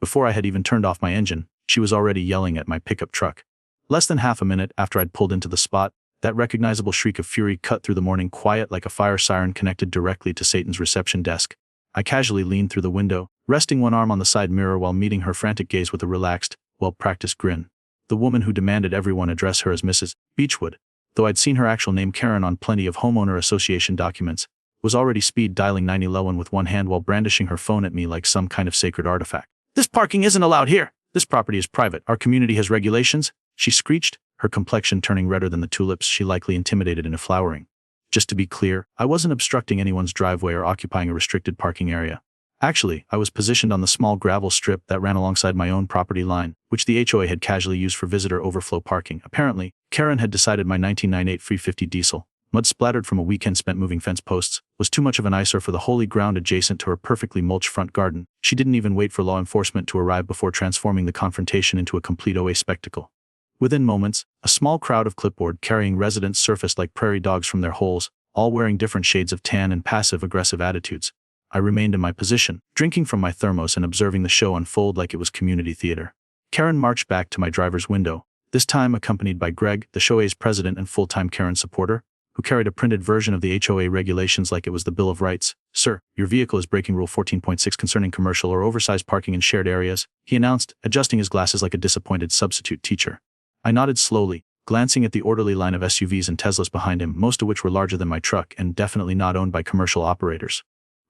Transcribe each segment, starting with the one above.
Before I had even turned off my engine, she was already yelling at my pickup truck. Less than half a minute after I'd pulled into the spot, that recognizable shriek of fury cut through the morning quiet like a fire siren connected directly to Satan's reception desk. I casually leaned through the window, resting one arm on the side mirror while meeting her frantic gaze with a relaxed, well-practiced grin. The woman who demanded everyone address her as Mrs. Beechwood, though I'd seen her actual name Karen on plenty of homeowner association documents, was already speed dialing 911 with one hand while brandishing her phone at me like some kind of sacred artifact. "This parking isn't allowed here. This property is private. Our community has regulations," she screeched, her complexion turning redder than the tulips she likely intimidated into flowering. Just to be clear, I wasn't obstructing anyone's driveway or occupying a restricted parking area. Actually, I was positioned on the small gravel strip that ran alongside my own property line, which the HOA had casually used for visitor overflow parking. Apparently, Karen had decided my 1998 350 diesel, mud splattered from a weekend spent moving fence posts, was too much of an eyesore for the holy ground adjacent to her perfectly mulched front garden. She didn't even wait for law enforcement to arrive before transforming the confrontation into a complete OA spectacle. Within moments, a small crowd of clipboard-carrying residents surfaced like prairie dogs from their holes, all wearing different shades of tan and passive-aggressive attitudes. I remained in my position, drinking from my thermos and observing the show unfold like it was community theater. Karen marched back to my driver's window, this time accompanied by Greg, the HOA's president and full-time Karen supporter, who carried a printed version of the HOA regulations like it was the Bill of Rights. "Sir, your vehicle is breaking Rule 14.6 concerning commercial or oversized parking in shared areas," he announced, adjusting his glasses like a disappointed substitute teacher. I nodded slowly, glancing at the orderly line of SUVs and Teslas behind him, most of which were larger than my truck and definitely not owned by commercial operators.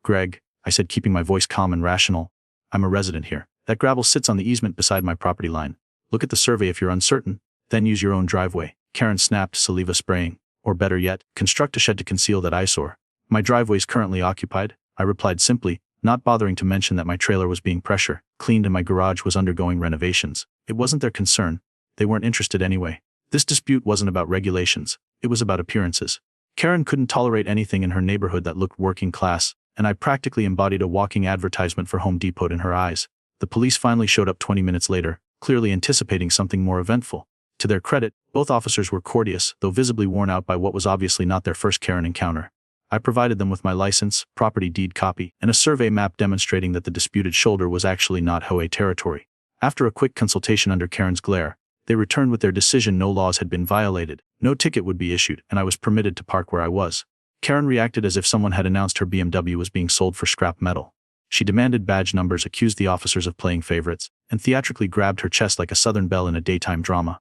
"Greg," I said, keeping my voice calm and rational, "I'm a resident here. That gravel sits on the easement beside my property line. Look at the survey if you're uncertain, then use your own driveway." Karen snapped, saliva spraying. "Or better yet, construct a shed to conceal that eyesore." "My driveway's currently occupied," I replied simply, not bothering to mention that my trailer was being pressure cleaned and my garage was undergoing renovations. It wasn't their concern. They weren't interested anyway. This dispute wasn't about regulations. It was about appearances. Karen couldn't tolerate anything in her neighborhood that looked working class, and I practically embodied a walking advertisement for Home Depot in her eyes. The police finally showed up 20 minutes later, clearly anticipating something more eventful. To their credit, both officers were courteous, though visibly worn out by what was obviously not their first Karen encounter. I provided them with my license, property deed copy, and a survey map demonstrating that the disputed shoulder was actually not HOA territory. After a quick consultation under Karen's glare, they returned with their decision no laws had been violated, no ticket would be issued, and I was permitted to park where I was. Karen reacted as if someone had announced her BMW was being sold for scrap metal. She demanded badge numbers, accused the officers of playing favorites, and theatrically grabbed her chest like a Southern belle in a daytime drama.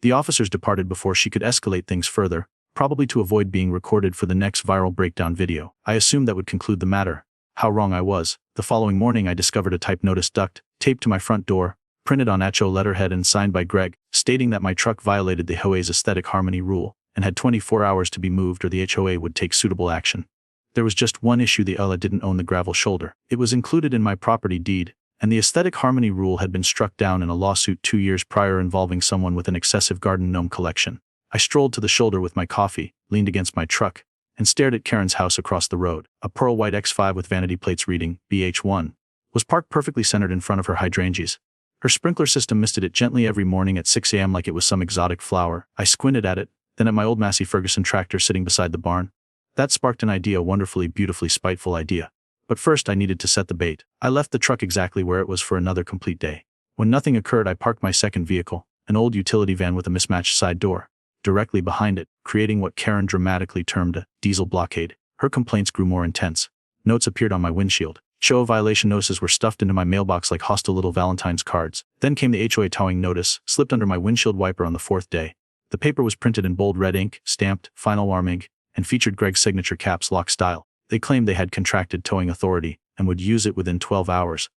The officers departed before she could escalate things further, probably to avoid being recorded for the next viral breakdown video. I assumed that would conclude the matter. How wrong I was. The following morning I discovered a type notice duct, taped to my front door, printed on HO letterhead and signed by Greg, stating that my truck violated the HOA's aesthetic harmony rule, and had 24 hours to be moved or the HOA would take suitable action. There was just one issue: the HOA didn't own the gravel shoulder. It was included in my property deed, and the aesthetic harmony rule had been struck down in a lawsuit 2 years prior involving someone with an excessive garden gnome collection. I strolled to the shoulder with my coffee, leaned against my truck, and stared at Karen's house across the road. A pearl white X5 with vanity plates reading BH1 was parked perfectly centered in front of her hydrangeas. Her sprinkler system misted it gently every morning at 6 a.m. like it was some exotic flower. I squinted at it, then at my old Massey Ferguson tractor sitting beside the barn. That sparked an idea, a wonderfully, beautifully spiteful idea. But first I needed to set the bait. I left the truck exactly where it was for another complete day. When nothing occurred, I parked my second vehicle, an old utility van with a mismatched side door, directly behind it, creating what Karen dramatically termed a diesel blockade. Her complaints grew more intense. Notes appeared on my windshield. HOA violation notices were stuffed into my mailbox like hostile little Valentine's cards. Then came the HOA towing notice, slipped under my windshield wiper on the 4th day. The paper was printed in bold red ink, stamped, final warm ink, and featured Greg's signature caps lock style. They claimed they had contracted towing authority and would use it within 12 hours.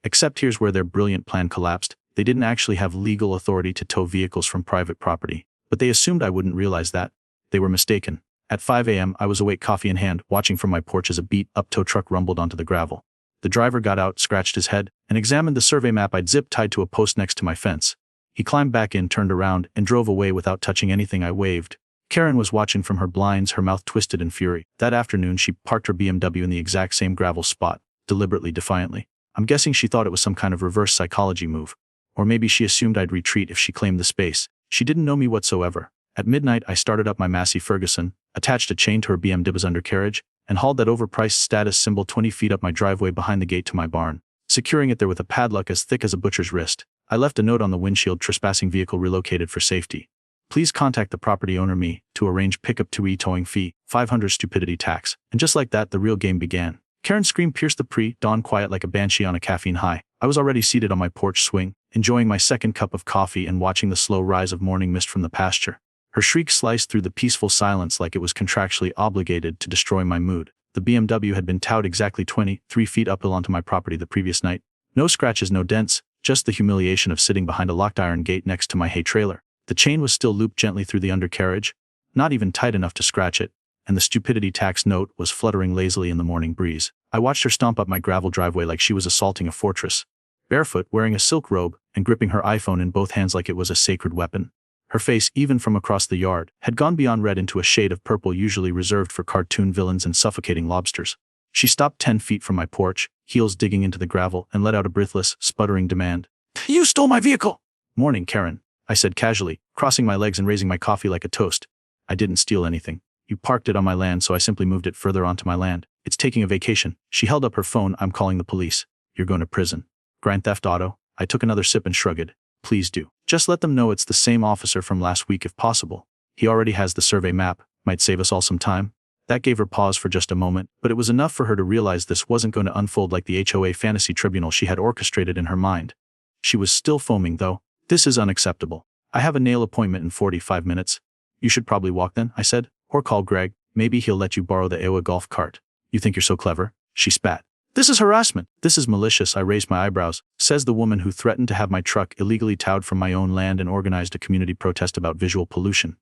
Except here's where their brilliant plan collapsed. They didn't actually have legal authority to tow vehicles from private property, but they assumed I wouldn't realize that. They were mistaken. At 5 a.m., I was awake, coffee in hand, watching from my porch as a beat-up tow truck rumbled onto the gravel. The driver got out, scratched his head, and examined the survey map I'd zipped tied to a post next to my fence. He climbed back in, turned around, and drove away without touching anything I waved. Karen was watching from her blinds, her mouth twisted in fury. That afternoon she parked her BMW in the exact same gravel spot, deliberately, defiantly. I'm guessing she thought it was some kind of reverse psychology move. Or maybe she assumed I'd retreat if she claimed the space. She didn't know me whatsoever. At midnight I started up my Massey Ferguson, attached a chain to her BMW's undercarriage, and hauled that overpriced status symbol 20 feet up my driveway behind the gate to my barn. securing it there with a padlock as thick as a butcher's wrist. I left a note on the windshield: trespassing vehicle relocated for safety. Please contact the property owner me to arrange pickup to towing fee, 500 stupidity tax. And just like that, the real game began. Karen's scream pierced the pre-dawn quiet like a banshee on a caffeine high. I was already seated on my porch swing, enjoying my second cup of coffee and watching the slow rise of morning mist from the pasture. Her shriek sliced through the peaceful silence like it was contractually obligated to destroy my mood. The BMW had been towed exactly 23 feet uphill onto my property the previous night. No scratches, no dents, just the humiliation of sitting behind a locked iron gate next to my hay trailer. The chain was still looped gently through the undercarriage, not even tight enough to scratch it, and the stupidity tax note was fluttering lazily in the morning breeze. I watched her stomp up my gravel driveway like she was assaulting a fortress, barefoot, wearing a silk robe, and gripping her iPhone in both hands like it was a sacred weapon. Her face, even from across the yard, had gone beyond red into a shade of purple usually reserved for cartoon villains and suffocating lobsters. She stopped 10 feet from my porch, heels digging into the gravel, and let out a breathless, sputtering demand. "You stole my vehicle!" "Morning, Karen," I said casually, crossing my legs and raising my coffee like a toast. "I didn't steal anything. You parked it on my land, so I simply moved it further onto my land. It's taking a vacation." She held up her phone. "I'm calling the police. You're going to prison." "Grand theft auto?" I took another sip and shrugged. "Please do. Just let them know it's the same officer from last week if possible. He already has the survey map. Might save us all some time." That gave her pause for just a moment, but it was enough for her to realize this wasn't going to unfold like the HOA fantasy tribunal she had orchestrated in her mind. She was still foaming, though. "This is unacceptable. I have a nail appointment in 45 minutes. "You should probably walk then," I said. "Or call Greg. Maybe he'll let you borrow the Ewa golf cart." "You think you're so clever?" She spat. "This is harassment. This is malicious." I raised my eyebrows. "Says the woman who threatened to have my truck illegally towed from my own land and organized a community protest about visual pollution."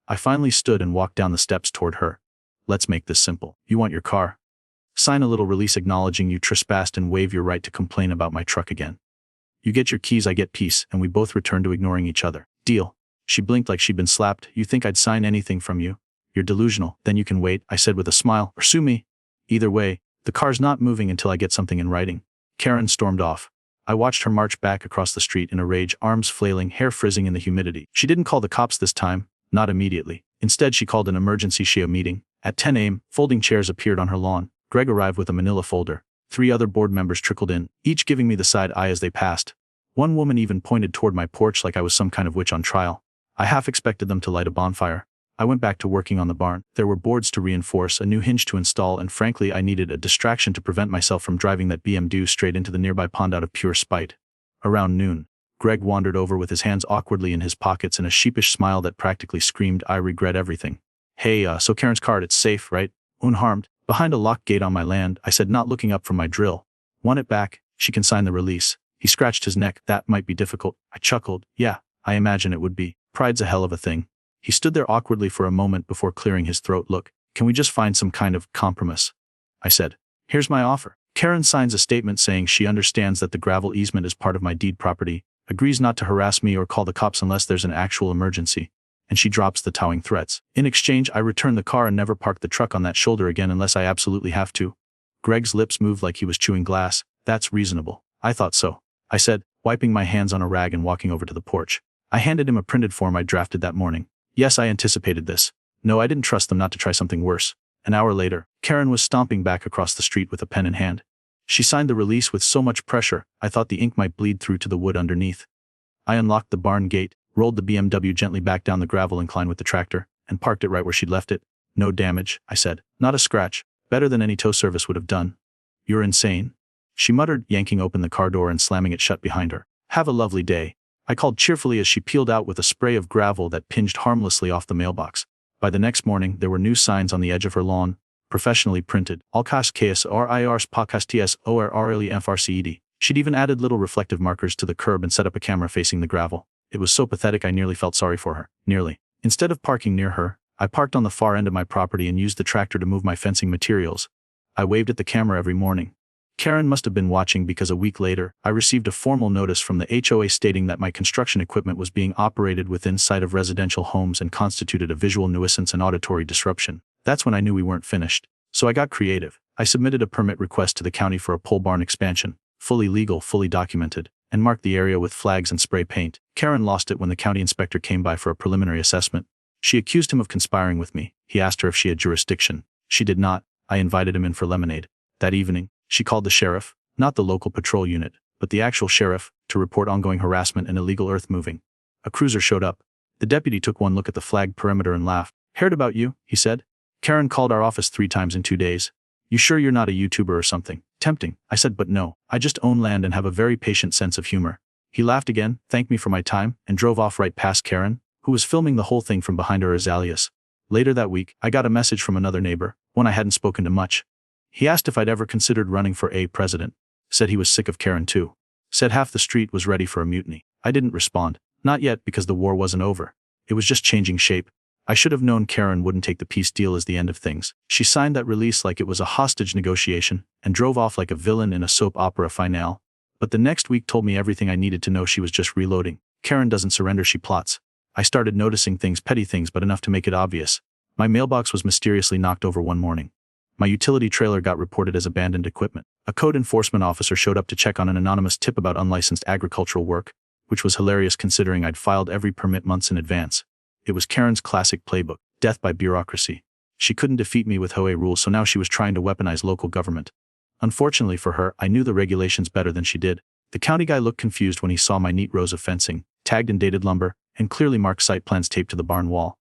I finally stood and walked down the steps toward her. "Let's make this simple. You want your car? Sign a little release acknowledging you trespassed and waive your right to complain about my truck again. You get your keys, I get peace, and we both return to ignoring each other. Deal." She blinked like she'd been slapped. "You think I'd sign anything from you? You're delusional." "Then you can wait," I said with a smile, "or sue me. Either way, the car's not moving until I get something in writing." Karen stormed off. I watched her march back across the street in a rage, arms flailing, hair frizzing in the humidity. She didn't call the cops this time, not immediately. Instead, she called an emergency SHIA meeting. At 10 a.m., folding chairs appeared on her lawn. Greg arrived with a manila folder. 3 other board members trickled in, each giving me the side eye as they passed. One woman even pointed toward my porch like I was some kind of witch on trial. I half expected them to light a bonfire. I went back to working on the barn. There were boards to reinforce, a new hinge to install, and frankly I needed a distraction to prevent myself from driving that BMW straight into the nearby pond out of pure spite. Around noon, Greg wandered over with his hands awkwardly in his pockets and a sheepish smile that practically screamed, "I regret everything." "Hey, so Karen's card, it's safe, right?" "Unharmed. Behind a locked gate on my land," I said, not looking up from my drill. "Want it back? She can sign the release." He scratched his neck. "That might be difficult." I chuckled. "Yeah, I imagine it would be. Pride's a hell of a thing." He stood there awkwardly for a moment before clearing his throat. "Look, can we just find some kind of compromise?" I said. "Here's my offer. Karen signs a statement saying she understands that the gravel easement is part of my deed property, agrees not to harass me or call the cops unless there's an actual emergency, and she drops the towing threats. In exchange, I return the car and never park the truck on that shoulder again unless I absolutely have to." Greg's lips moved like he was chewing glass. "That's reasonable." "I thought so," I said, wiping my hands on a rag and walking over to the porch. I handed him a printed form I drafted that morning. Yes, I anticipated this. No, I didn't trust them not to try something worse. An hour later, Karen was stomping back across the street with a pen in hand. She signed the release with so much pressure, I thought the ink might bleed through to the wood underneath. I unlocked the barn gate, rolled the BMW gently back down the gravel incline with the tractor, and parked it right where she'd left it. "No damage," I said. "Not a scratch. Better than any tow service would have done." "You're insane," she muttered, yanking open the car door and slamming it shut behind her. "Have a lovely day," I called cheerfully as she peeled out with a spray of gravel that pinged harmlessly off the mailbox. By the next morning, there were new signs on the edge of her lawn, professionally printed. "Alkas KSRIRS Podcast TSORRLEFRCED." She'd even added little reflective markers to the curb and set up a camera facing the gravel. It was so pathetic I nearly felt sorry for her. Nearly. Instead of parking near her, I parked on the far end of my property and used the tractor to move my fencing materials. I waved at the camera every morning. Karen must have been watching because a week later, I received a formal notice from the HOA stating that my construction equipment was being operated within sight of residential homes and constituted a visual nuisance and auditory disruption. That's when I knew we weren't finished. So I got creative. I submitted a permit request to the county for a pole barn expansion, fully legal, fully documented, and marked the area with flags and spray paint. Karen lost it when the county inspector came by for a preliminary assessment. She accused him of conspiring with me. He asked her if she had jurisdiction. She did not. I invited him in for lemonade. That evening, she called the sheriff. Not the local patrol unit, but the actual sheriff, to report ongoing harassment and illegal earth moving. A cruiser showed up. The deputy took one look at the flagged perimeter and laughed. "Heard about you," he said. "Karen called our office 3 times in 2 days. You sure you're not a YouTuber or something?" Tempting, I said, but no, I just own land and have a very patient sense of humor. He laughed again, thanked me for my time, and drove off right past Karen, who was filming the whole thing from behind her azaleas. Later that week, I got a message from another neighbor, one I hadn't spoken to much. He asked if I'd ever considered running for president. Said he was sick of Karen too. Said half the street was ready for a mutiny. I didn't respond. Not yet, because the war wasn't over. It was just changing shape. I should have known Karen wouldn't take the peace deal as the end of things. She signed that release like it was a hostage negotiation, and drove off like a villain in a soap opera finale. But the next week told me everything I needed to know. She was just reloading. Karen doesn't surrender, she plots. I started noticing things, petty things, but enough to make it obvious. My mailbox was mysteriously knocked over one morning. My utility trailer got reported as abandoned equipment. A code enforcement officer showed up to check on an anonymous tip about unlicensed agricultural work, which was hilarious considering I'd filed every permit months in advance. It was Karen's classic playbook, death by bureaucracy. She couldn't defeat me with Hoey rules, so now she was trying to weaponize local government. Unfortunately for her, I knew the regulations better than she did. The county guy looked confused when he saw my neat rows of fencing, tagged and dated lumber, and clearly marked site plans taped to the barn wall.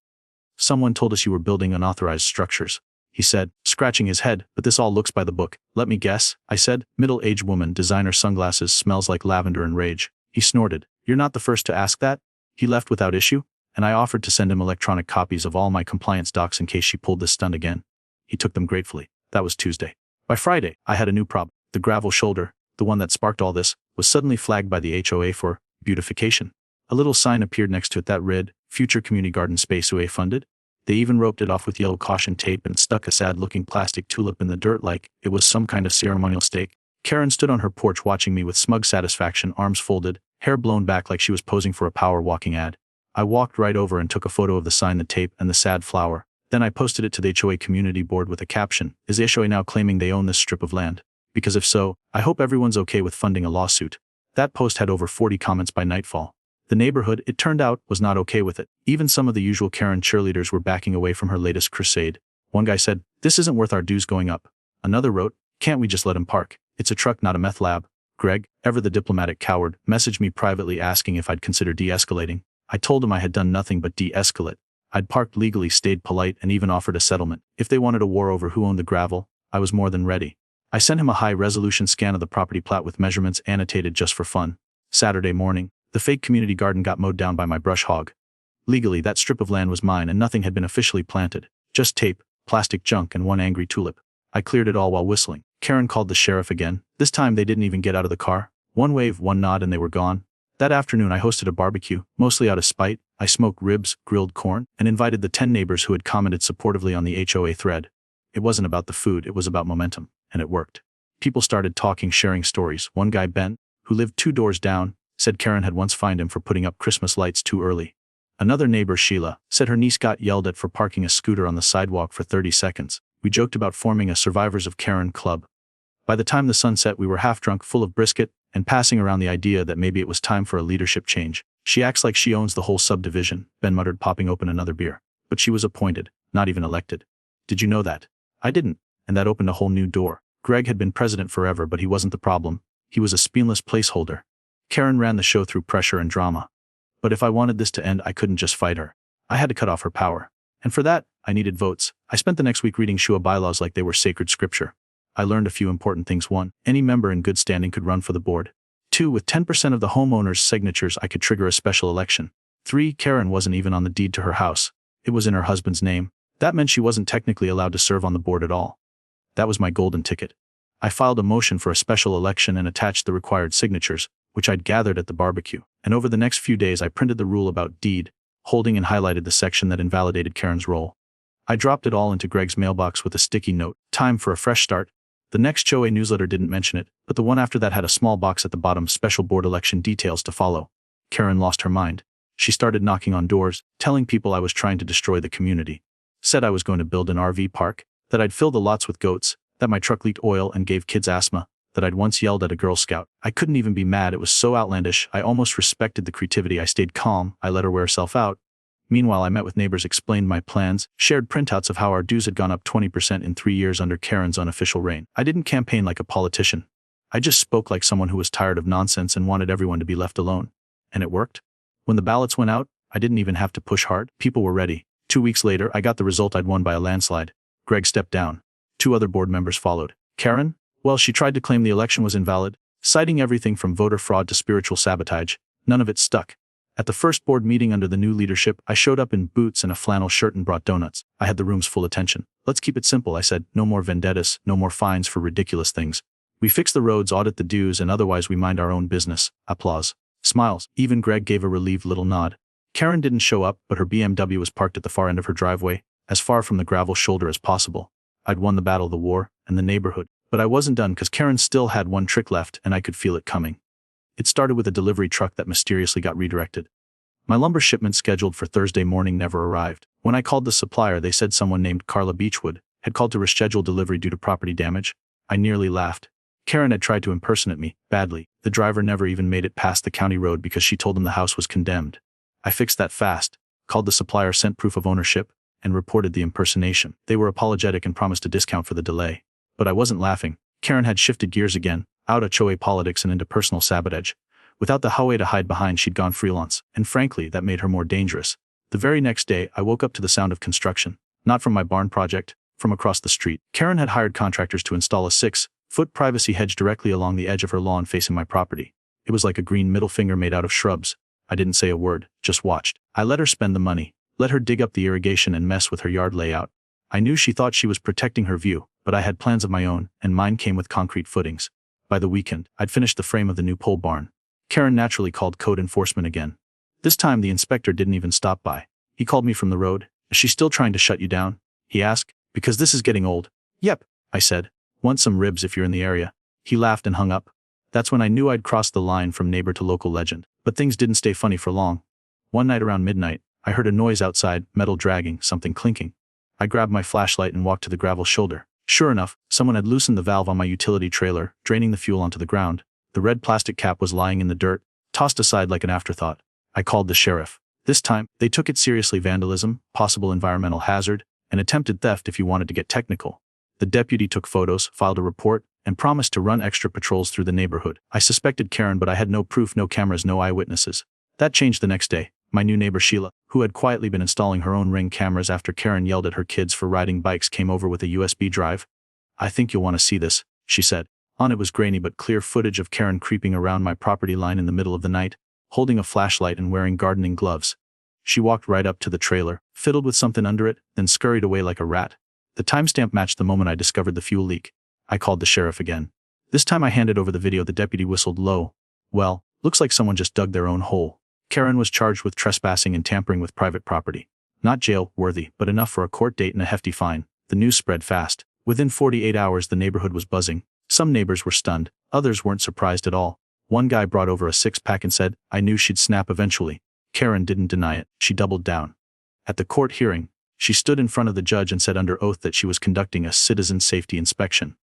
"Someone told us you were building unauthorized structures," he said, scratching his head, "but this all looks by the book." "Let me guess," I said. "Middle-aged woman, designer sunglasses, smells like lavender and rage." He snorted. "You're not the first to ask that." He left without issue, and I offered to send him electronic copies of all my compliance docs in case she pulled this stunt again. He took them gratefully. That was Tuesday. By Friday, I had a new problem. The gravel shoulder, the one that sparked all this, was suddenly flagged by the HOA for beautification. A little sign appeared next to it that read, "Future Community Garden Space UA funded." They even roped it off with yellow caution tape and stuck a sad-looking plastic tulip in the dirt like it was some kind of ceremonial stake. Karen stood on her porch watching me with smug satisfaction, arms folded, hair blown back like she was posing for a power walking ad. I walked right over and took a photo of the sign, the tape, and the sad flower. Then I posted it to the HOA community board with a caption, "Is the HOA now claiming they own this strip of land? Because if so, I hope everyone's okay with funding a lawsuit." That post had over 40 comments by nightfall. The neighborhood, it turned out, was not okay with it. Even some of the usual Karen cheerleaders were backing away from her latest crusade. One guy said, "This isn't worth our dues going up." Another wrote, "Can't we just let him park? It's a truck, not a meth lab." Greg, ever the diplomatic coward, messaged me privately asking if I'd consider de-escalating. I told him I had done nothing but de-escalate. I'd parked legally, stayed polite, and even offered a settlement. If they wanted a war over who owned the gravel, I was more than ready. I sent him a high-resolution scan of the property plat with measurements annotated just for fun. Saturday morning, the fake community garden got mowed down by my brush hog. Legally, that strip of land was mine and nothing had been officially planted. Just tape, plastic junk, and one angry tulip. I cleared it all while whistling. Karen called the sheriff again. This time they didn't even get out of the car. One wave, one nod, and they were gone. That afternoon I hosted a barbecue, mostly out of spite. I smoked ribs, grilled corn, and invited the 10 neighbors who had commented supportively on the HOA thread. It wasn't about the food, it was about momentum, and it worked. People started talking, sharing stories. One guy, Ben, who lived 2 doors down, said Karen had once fined him for putting up Christmas lights too early. Another neighbor, Sheila, said her niece got yelled at for parking a scooter on the sidewalk for 30 seconds. We joked about forming a Survivors of Karen club. By the time the sun set, we were half drunk, full of brisket, and passing around the idea that maybe it was time for a leadership change. "She acts like she owns the whole subdivision," Ben muttered, popping open another beer. "But she was appointed, not even elected. Did you know that?" I didn't, and that opened a whole new door. Greg had been president forever, but he wasn't the problem. He was a spineless placeholder. Karen ran the show through pressure and drama. But if I wanted this to end, I couldn't just fight her. I had to cut off her power. And for that, I needed votes. I spent the next week reading Shua bylaws like they were sacred scripture. I learned a few important things. 1. Any member in good standing could run for the board. 2. With 10% of the homeowners' signatures, I could trigger a special election. 3. Karen wasn't even on the deed to her house. It was in her husband's name. That meant she wasn't technically allowed to serve on the board at all. That was my golden ticket. I filed a motion for a special election and attached the required signatures, which I'd gathered at the barbecue. And over the next few days I printed the rule about deed, holding and highlighted the section that invalidated Karen's role. I dropped it all into Greg's mailbox with a sticky note, "Time for a fresh start." The next HOA newsletter didn't mention it, but the one after that had a small box at the bottom, special board election details to follow. Karen lost her mind. She started knocking on doors, telling people I was trying to destroy the community. Said I was going to build an RV park, that I'd fill the lots with goats, that my truck leaked oil and gave kids asthma, that I'd once yelled at a Girl Scout. I couldn't even be mad, it was so outlandish. I almost respected the creativity. I stayed calm, I let her wear herself out. Meanwhile, I met with neighbors, explained my plans, shared printouts of how our dues had gone up 20% in 3 years under Karen's unofficial reign. I didn't campaign like a politician. I just spoke like someone who was tired of nonsense and wanted everyone to be left alone. And it worked. When the ballots went out, I didn't even have to push hard. People were ready. 2 weeks later, I got the result I'd won by a landslide. Greg stepped down. 2 other board members followed. Karen? Well, she tried to claim the election was invalid, citing everything from voter fraud to spiritual sabotage. None of it stuck. At the first board meeting under the new leadership, I showed up in boots and a flannel shirt and brought donuts. I had the room's full attention. Let's keep it simple, I said. No more vendettas, no more fines for ridiculous things. We fix the roads, audit the dues, and otherwise we mind our own business. Applause. Smiles. Even Greg gave a relieved little nod. Karen didn't show up, but her BMW was parked at the far end of her driveway, as far from the gravel shoulder as possible. I'd won the battle of the war and the neighborhood. But I wasn't done because Karen still had one trick left and I could feel it coming. It started with a delivery truck that mysteriously got redirected. My lumber shipment scheduled for Thursday morning never arrived. When I called the supplier, they said someone named Carla Beechwood had called to reschedule delivery due to property damage. I nearly laughed. Karen had tried to impersonate me, badly. The driver never even made it past the county road because she told him the house was condemned. I fixed that fast, called the supplier, sent proof of ownership, and reported the impersonation. They were apologetic and promised a discount for the delay. But I wasn't laughing. Karen had shifted gears again, out of Choe politics and into personal sabotage. Without the highway to hide behind, she'd gone freelance, and frankly, that made her more dangerous. The very next day, I woke up to the sound of construction. Not from my barn project, from across the street. Karen had hired contractors to install a 6-foot privacy hedge directly along the edge of her lawn facing my property. It was like a green middle finger made out of shrubs. I didn't say a word, just watched. I let her spend the money, let her dig up the irrigation and mess with her yard layout. I knew she thought she was protecting her view, but I had plans of my own, and mine came with concrete footings. By the weekend, I'd finished the frame of the new pole barn. Karen naturally called code enforcement again. This time the inspector didn't even stop by. He called me from the road. Is she still trying to shut you down? He asked. Because this is getting old. Yep, I said. Want some ribs if you're in the area. He laughed and hung up. That's when I knew I'd crossed the line from neighbor to local legend. But things didn't stay funny for long. One night around midnight, I heard a noise outside, metal dragging, something clinking. I grabbed my flashlight and walked to the gravel shoulder. Sure enough, someone had loosened the valve on my utility trailer, draining the fuel onto the ground. The red plastic cap was lying in the dirt, tossed aside like an afterthought. I called the sheriff. This time, they took it seriously: vandalism, possible environmental hazard, and attempted theft if you wanted to get technical. The deputy took photos, filed a report, and promised to run extra patrols through the neighborhood. I suspected Karen, but I had no proof, no cameras, no eyewitnesses. That changed the next day. My new neighbor Sheila, who had quietly been installing her own Ring cameras after Karen yelled at her kids for riding bikes, came over with a USB drive. I think you'll want to see this, she said. On it was grainy but clear footage of Karen creeping around my property line in the middle of the night, holding a flashlight and wearing gardening gloves. She walked right up to the trailer, fiddled with something under it, then scurried away like a rat. The timestamp matched the moment I discovered the fuel leak. I called the sheriff again. This time I handed over the video. The deputy whistled low. Well, looks like someone just dug their own hole. Karen was charged with trespassing and tampering with private property. Not jail-worthy, but enough for a court date and a hefty fine. The news spread fast. Within 48 hours the neighborhood was buzzing. Some neighbors were stunned, others weren't surprised at all. One guy brought over a 6-pack and said, I knew she'd snap eventually. Karen didn't deny it, she doubled down. At the court hearing, she stood in front of the judge and said under oath that she was conducting a citizen safety inspection,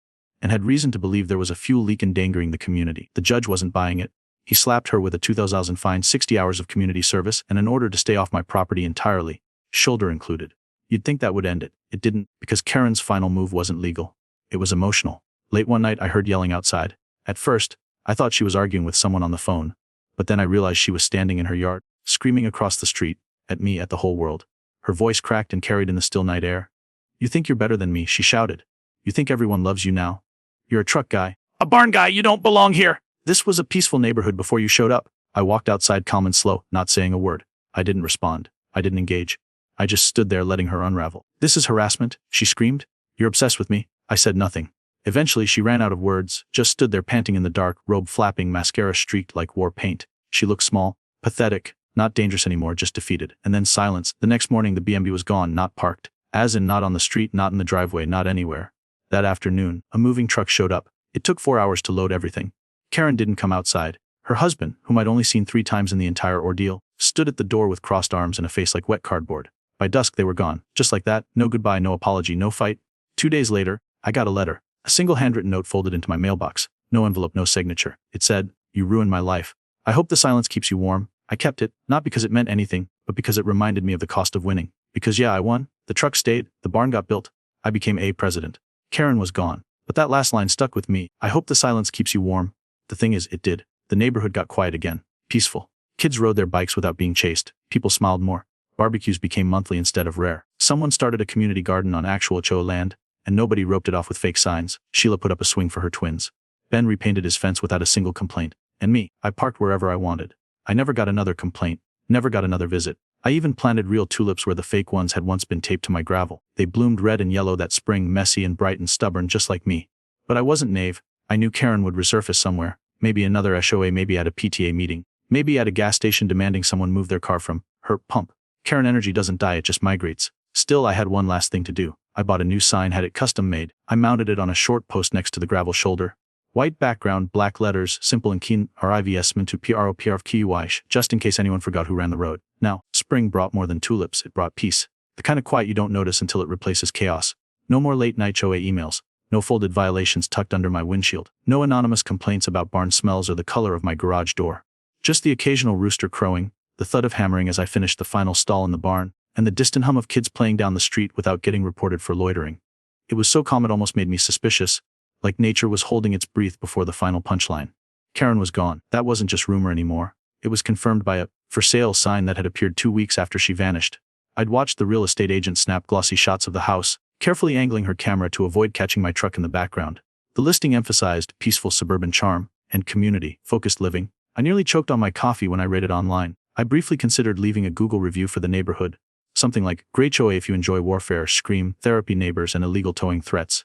and had reason to believe there was a fuel leak endangering the community. The judge wasn't buying it. He slapped her with a $2,000 fine, 60 hours of community service, and an order to stay off my property entirely, shoulder included. You'd think that would end it. It didn't, because Karen's final move wasn't legal. It was emotional. Late one night I heard yelling outside. At first, I thought she was arguing with someone on the phone, but then I realized she was standing in her yard, screaming across the street, at me, at the whole world. Her voice cracked and carried in the still night air. You think you're better than me, she shouted. You think everyone loves you now? You're a truck guy. A barn guy, you don't belong here! This was a peaceful neighborhood before you showed up. I walked outside calm and slow, not saying a word. I didn't respond. I didn't engage. I just stood there letting her unravel. This is harassment, she screamed. You're obsessed with me. I said nothing. Eventually she ran out of words, just stood there panting in the dark, robe flapping, mascara streaked like war paint. She looked small, pathetic, not dangerous anymore, just defeated. And then silence. The next morning the BMW was gone, not parked. As in not on the street, not in the driveway, not anywhere. That afternoon, a moving truck showed up. It took 4 hours to load everything. Karen didn't come outside. Her husband, whom I'd only seen 3 times in the entire ordeal, stood at the door with crossed arms and a face like wet cardboard. By dusk they were gone. Just like that, no goodbye, no apology, no fight. 2 days later, I got a letter. A single handwritten note folded into my mailbox. No envelope, no signature. It said, you ruined my life. I hope the silence keeps you warm. I kept it, not because it meant anything, but because it reminded me of the cost of winning. Because yeah, I won. The truck stayed. The barn got built. I became a president. Karen was gone. But that last line stuck with me. I hope the silence keeps you warm. The thing is, it did. The neighborhood got quiet again. Peaceful. Kids rode their bikes without being chased. People smiled more. Barbecues became monthly instead of rare. Someone started a community garden on actual HOA land, and nobody roped it off with fake signs. Sheila put up a swing for her twins. Ben repainted his fence without a single complaint. And me, I parked wherever I wanted. I never got another complaint. Never got another visit. I even planted real tulips where the fake ones had once been taped to my gravel. They bloomed red and yellow that spring, messy and bright and stubborn just like me. But I wasn't naive. I knew Karen would resurface somewhere. Maybe another HOA, maybe at a PTA meeting. Maybe at a gas station demanding someone move their car from her pump. Karen energy doesn't die, it just migrates. Still, I had one last thing to do. I bought a new sign, had it custom made. I mounted it on a short post next to the gravel shoulder. White background, black letters, simple and keen, RIVS meant to PROPRFQYsh, just in case anyone forgot who ran the road. Now, spring brought more than tulips, it brought peace. The kind of quiet you don't notice until it replaces chaos. No more late-night HOA emails. No folded violations tucked under my windshield. No anonymous complaints about barn smells or the color of my garage door. Just the occasional rooster crowing, the thud of hammering as I finished the final stall in the barn, and the distant hum of kids playing down the street without getting reported for loitering. It was so calm it almost made me suspicious, like nature was holding its breath before the final punchline. Karen was gone. That wasn't just rumor anymore. It was confirmed by a for sale sign that had appeared 2 weeks after she vanished. I'd watched the real estate agent snap glossy shots of the house, carefully angling her camera to avoid catching my truck in the background. The listing emphasized peaceful suburban charm and community-focused living. I nearly choked on my coffee when I read it online. I briefly considered leaving a Google review for the neighborhood. Something like, great HOA if you enjoy warfare, scream, therapy neighbors, and illegal towing threats.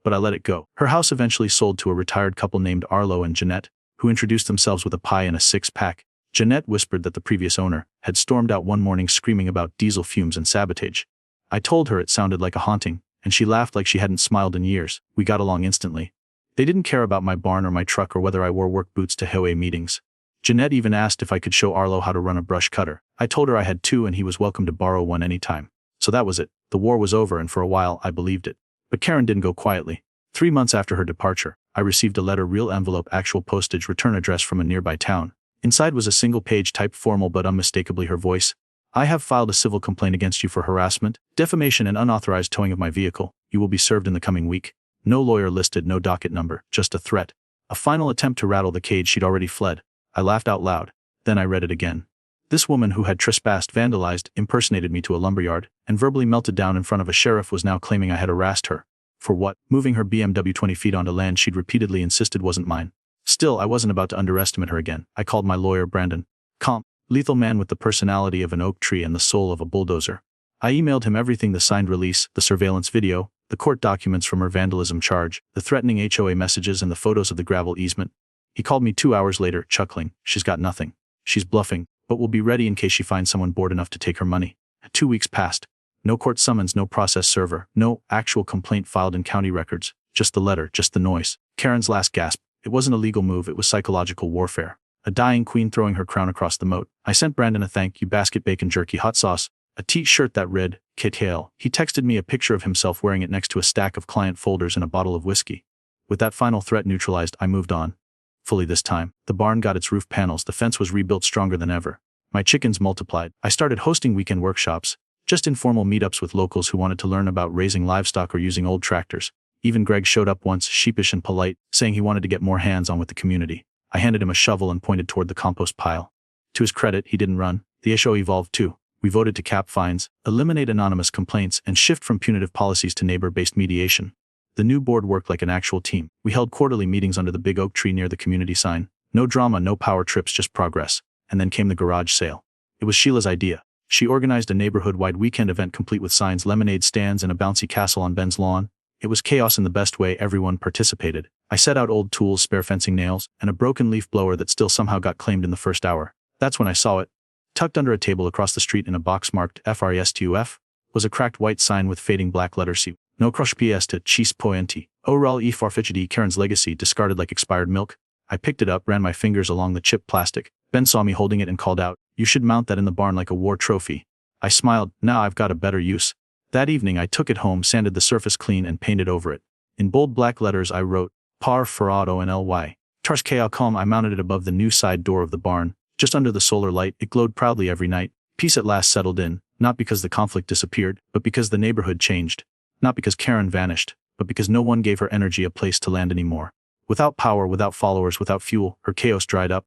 But I let it go. Her house eventually sold to a retired couple named Arlo and Jeanette, who introduced themselves with a pie and a six-pack. Jeanette whispered that the previous owner had stormed out one morning screaming about diesel fumes and sabotage. I told her it sounded like a haunting, and she laughed like she hadn't smiled in years. We got along instantly. They didn't care about my barn or my truck or whether I wore work boots to HOA meetings. Jeanette even asked if I could show Arlo how to run a brush cutter. I told her I had two and he was welcome to borrow one anytime. So that was it. The war was over, and for a while I believed it. But Karen didn't go quietly. 3 months after her departure, I received a letter, real envelope, actual postage, return address from a nearby town. Inside was a single-page typed formal but unmistakably her voice. I have filed a civil complaint against you for harassment, defamation, and unauthorized towing of my vehicle. You will be served in the coming week. No lawyer listed, no docket number, just a threat. A final attempt to rattle the cage. She'd already fled. I laughed out loud. Then I read it again. This woman who had trespassed, vandalized, impersonated me to a lumberyard, and verbally melted down in front of a sheriff was now claiming I had harassed her. For what? Moving her BMW 20 feet onto land she'd repeatedly insisted wasn't mine. Still, I wasn't about to underestimate her again. I called my lawyer, Brandon. Calm, lethal man with the personality of an oak tree and the soul of a bulldozer. I emailed him everything: the signed release, the surveillance video, the court documents from her vandalism charge, the threatening HOA messages, and the photos of the gravel easement. He called me 2 hours later, chuckling. She's got nothing. She's bluffing, but will be ready in case she finds someone bored enough to take her money. 2 weeks passed. No court summons, no process server, no actual complaint filed in county records. Just the letter, just the noise. Karen's last gasp. It wasn't a legal move, it was psychological warfare. A dying queen throwing her crown across the moat. I sent Brandon a thank you basket, bacon jerky, hot sauce, a t-shirt that read, Kit Hale. He texted me a picture of himself wearing it next to a stack of client folders and a bottle of whiskey. With that final threat neutralized, I moved on. Fully this time. The barn got its roof panels, the fence was rebuilt stronger than ever. My chickens multiplied. I started hosting weekend workshops, just informal meetups with locals who wanted to learn about raising livestock or using old tractors. Even Greg showed up once, sheepish and polite, saying he wanted to get more hands-on with the community. I handed him a shovel and pointed toward the compost pile. To his credit, he didn't run. The issue evolved too. We voted to cap fines, eliminate anonymous complaints, and shift from punitive policies to neighbor-based mediation. The new board worked like an actual team. We held quarterly meetings under the big oak tree near the community sign. No drama, no power trips, just progress. And then came the garage sale. It was Sheila's idea. She organized a neighborhood-wide weekend event complete with signs, lemonade stands, and a bouncy castle on Ben's lawn. It was chaos in the best way. Everyone participated. I set out old tools, spare fencing nails, and a broken leaf blower that still somehow got claimed in the first hour. That's when I saw it. Tucked under a table across the street in a box marked FRESTUF was a cracked white sign with fading black letters C. No crush PS to Chis Poenti. Oral e farfichidi. Karen's legacy, discarded like expired milk. I picked it up, ran my fingers along the chipped plastic. Ben saw me holding it and called out, "You should mount that in the barn like a war trophy." I smiled. Now I've got a better use. That evening I took it home, sanded the surface clean, and painted over it. In bold black letters I wrote, Par Ferrado and Ly. Tars Calcom. I mounted it above the new side door of the barn, just under the solar light. It glowed proudly every night. Peace at last settled in, not because the conflict disappeared, but because the neighborhood changed. Not because Karen vanished, but because no one gave her energy a place to land anymore. Without power, without followers, without fuel, her chaos dried up,